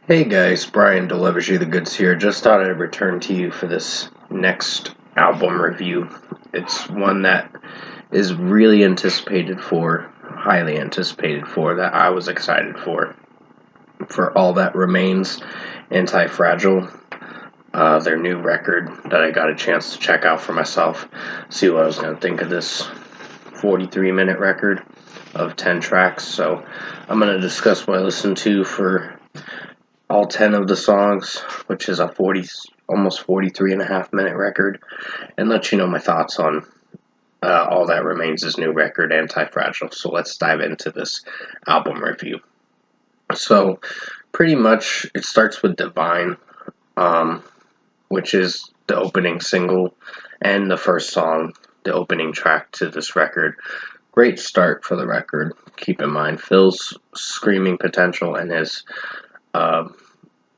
Hey guys, Brian delivers you the goods here. Just thought I'd return to you for this next album review. It's one that is really anticipated for, highly anticipated for, that I was excited for All That Remains, Anti-Fragile, their new record that I got a chance to check out for myself, see what I was going to think of this 43-minute record of 10 tracks. So I'm going to discuss what I listened to for all 10 of the songs, which is a almost 43 and a half minute record, and let you know my thoughts on All That Remains' his new record, Anti-Fragile. So let's dive into this album review. So pretty much it starts with Divine, which is the opening single and the first song, the opening track to this record. Great start for the record. Keep in mind Phil's screaming potential and his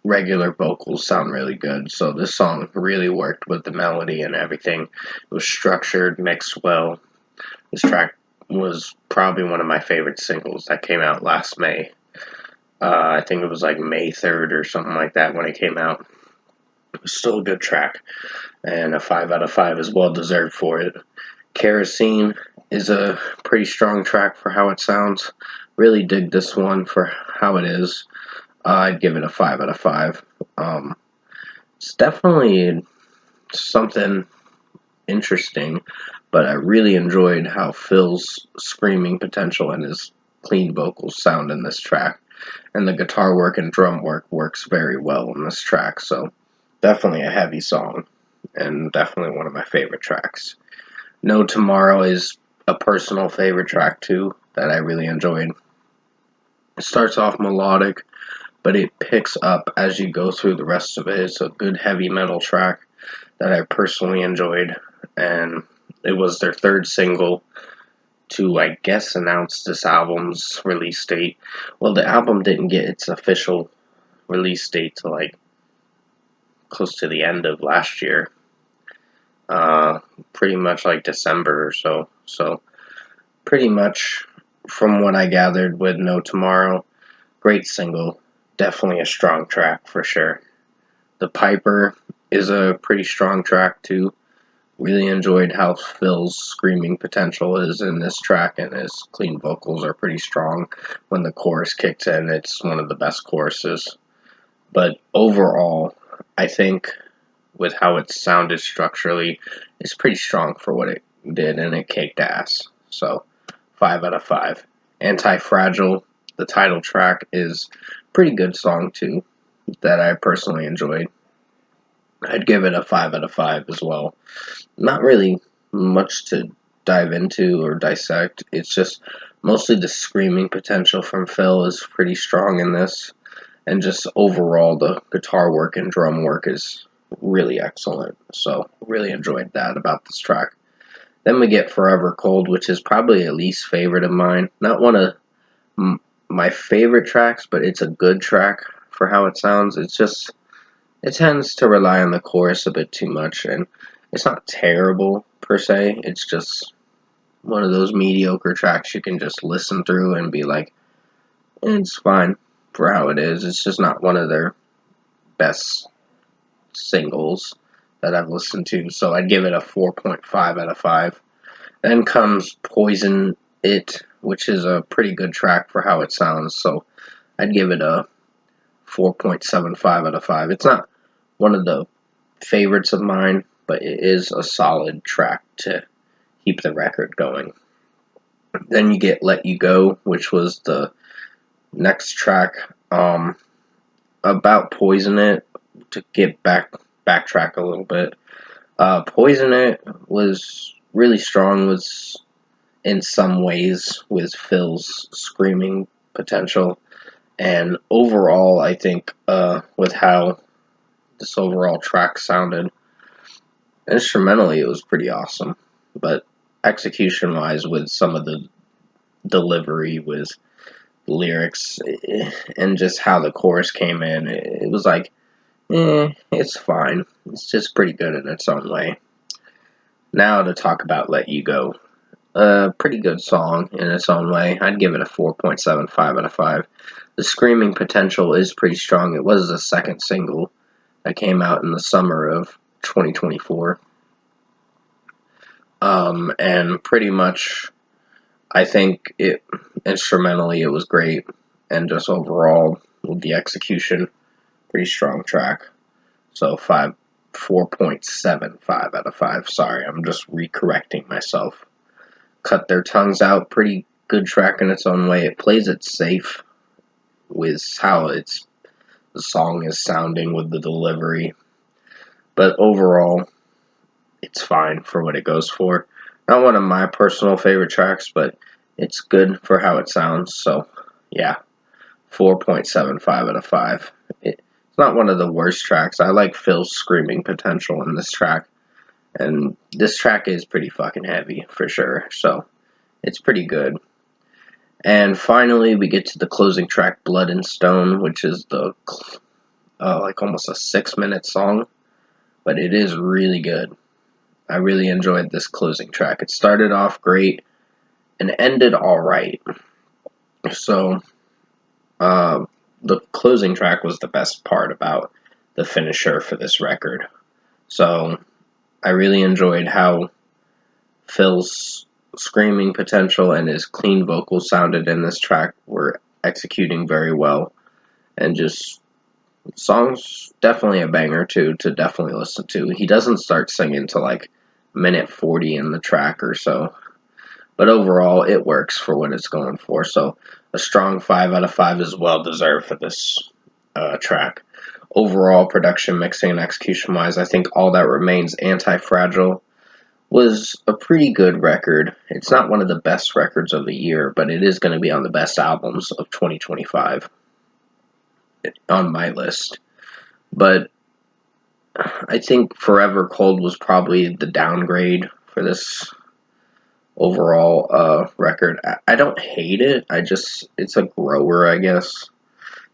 regular vocals sound really good, so this song really worked with the melody and everything. It was structured, mixed well. This track was probably one of my favorite singles that came out last May. I think it was like May 3rd or something like that when it came out. It was still a good track, and a 5 out of 5 is well deserved for it. Kerosene is a pretty strong track for how it sounds. Really dig this one for how it is. I'd give it a 5 out of 5. It's definitely something interesting, but I really enjoyed how Phil's screaming potential and his clean vocals sound in this track. And the guitar work and drum work works very well in this track, so definitely a heavy song, and definitely one of my favorite tracks. No Tomorrow is a personal favorite track too, that I really enjoyed. It starts off melodic, but it picks up as you go through the rest of it. It's a good heavy metal track that I personally enjoyed, and it was their third single to, I guess, announce this album's release date. Well, the album didn't get its official release date till like close to the end of last year, pretty much like December or so. So pretty much from what I gathered with No Tomorrow, great single. Definitely a strong track for sure. The Piper is a pretty strong track too. Really enjoyed how Phil's screaming potential is in this track, and his clean vocals are pretty strong. When the chorus kicks in, it's one of the best choruses. But overall, I think with how it sounded structurally, it's pretty strong for what it did, and it kicked ass. So 5 out of 5. Anti-Fragile, the title track, is a pretty good song too, that I personally enjoyed. I'd give it a 5 out of 5 as well. Not really much to dive into or dissect. It's just mostly the screaming potential from Phil is pretty strong in this, and just overall the guitar work and drum work is really excellent. So really enjoyed that about this track. Then we get Forever Cold, which is probably a least favorite of mine. Not one of my favorite tracks, but it's a good track for how it sounds. It tends to rely on the chorus a bit too much, and it's not terrible per se. It's just one of those mediocre tracks you can just listen through and be like, it's fine for how it is. It's just not one of their best singles that I've listened to, so I'd give it a 4.5 out of 5. Then comes Poison It, which is a pretty good track for how it sounds, so I'd give it a 4.75 out of 5. It's not one of the favorites of mine, but it is a solid track to keep the record going. Then you get Let You Go, which was the next track. About Poison It, to backtrack a little bit. Poison It was really strong, was in some ways with Phil's screaming potential, and overall I think with how this overall track sounded, instrumentally it was pretty awesome, but execution wise with some of the delivery with lyrics and just how the chorus came in, it was like, it's fine. It's just pretty good in its own way. Now to talk about Let You Go. A pretty good song in its own way. I'd give it a 4.75 out of 5. The screaming potential is pretty strong. It was the second single that came out in the summer of 2024. And pretty much, I think it instrumentally it was great, and just overall with the execution, pretty strong track. So 4.75 out of 5. Sorry, I'm just recorrecting myself. Cut Their Tongues Out, pretty good track in its own way. It plays it safe with how the song is sounding with the delivery, but overall, it's fine for what it goes for. Not one of my personal favorite tracks, but it's good for how it sounds. So, yeah, 4.75 out of 5. It's not one of the worst tracks. I like Phil's screaming potential in this track, and this track is pretty fucking heavy for sure. So, it's pretty good. And finally, we get to the closing track, Blood and Stone, which is the like almost a 6-minute song, but it is really good. I really enjoyed this closing track. It started off great and ended alright. So, the closing track was the best part about the finisher for this record. So, I really enjoyed how Phil's screaming potential and his clean vocals sounded in this track were executing very well. And just, song's definitely a banger too, to definitely listen to. He doesn't start singing till like minute 40 in the track or so. But overall, it works for what it's going for. So a strong 5 out of 5 is well deserved for this track. Overall, production, mixing, and execution-wise, I think All That Remains, Anti-Fragile, was a pretty good record. It's not one of the best records of the year, but it is going to be on the best albums of 2025 on my list. But I think Forever Cold was probably the downgrade for this overall record. I don't hate it. It's a grower, I guess.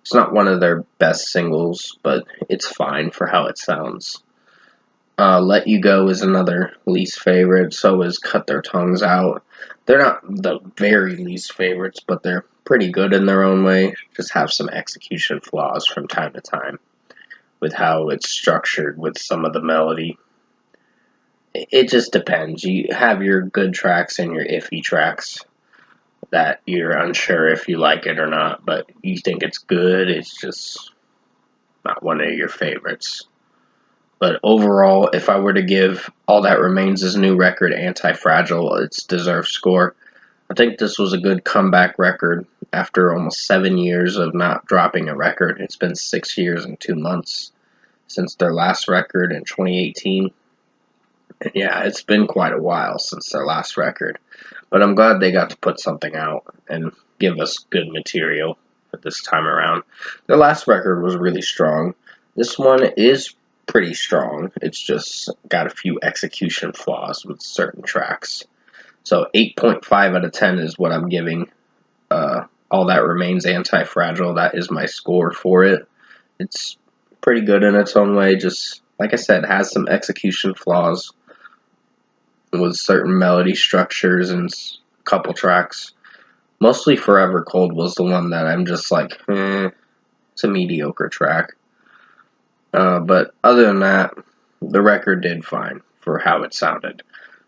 It's not one of their best singles, but it's fine for how it sounds. Let You Go is another least favorite. So is Cut Their Tongues Out. They're not the very least favorites, but they're pretty good in their own way. Just have some execution flaws from time to time with how it's structured with some of the melody. It just depends. You have your good tracks and your iffy tracks that you're unsure if you like it or not, but you think it's good. It's just not one of your favorites. But overall, if I were to give All That Remains' his new record, Anti-Fragile, its deserved score, I think this was a good comeback record after almost 7 years of not dropping a record. It's been 6 years and 2 months since their last record in 2018. And yeah, it's been quite a while since their last record. But I'm glad they got to put something out and give us good material for this time around. Their last record was really strong. This one is pretty strong. It's just got a few execution flaws with certain tracks. So 8.5 out of 10 is what I'm giving All That Remains, Anti-Fragile. That is my score for it. It's pretty good in its own way. Just, like I said, has some execution flaws with certain melody structures and a couple tracks. Mostly Forever Cold was the one that I'm just like, it's a mediocre track. But other than that, the record did fine for how it sounded.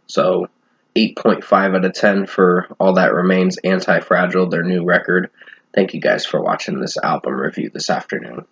So 8.5 out of 10 for All That Remains, Anti-Fragile, their new record. Thank you guys for watching this album review this afternoon.